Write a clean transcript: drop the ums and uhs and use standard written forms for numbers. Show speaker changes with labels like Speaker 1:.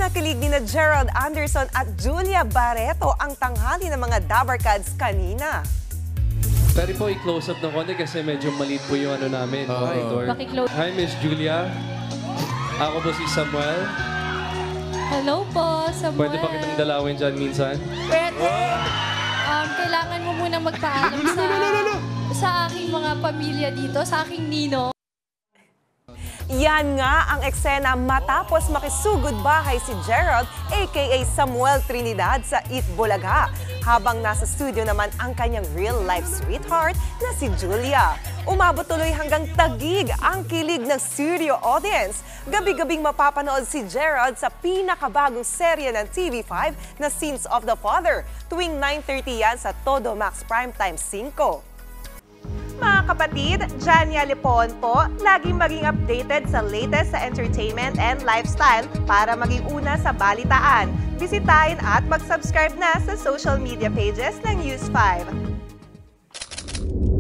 Speaker 1: Pinakilig ni na Gerald Anderson at Julia Barreto ang tanghali ng mga Dabarkads kanina.
Speaker 2: Pwede po i-close up ng konti kasi medyo maliit po yung ano namin. Hi, Miss Julia. Ako po si Samuel.
Speaker 3: Hello po, Samuel.
Speaker 2: Pwede pa kitang dalawin dyan minsan?
Speaker 3: Pwede. Kailangan mo munang magpaalam sa aking mga pamilya dito, sa aking nino.
Speaker 1: Yan nga ang eksena matapos makisugod bahay si Gerald aka Samuel Trinidad sa Eat Bulaga. Habang nasa studio naman ang kanyang real-life sweetheart na si Julia. Umabot tuloy hanggang Taguig ang kilig ng studio audience. Gabi-gabing mapapanood si Gerald sa pinakabagong serye ng TV5 na Scenes of the Father. Tuwing 9:30 yan sa Todo Max Primetime 5. Mga kapatid, Jania Lipon po, laging maging updated sa latest sa entertainment and lifestyle para maging una sa balitaan. Bisitahin at mag-subscribe na sa social media pages ng News 5.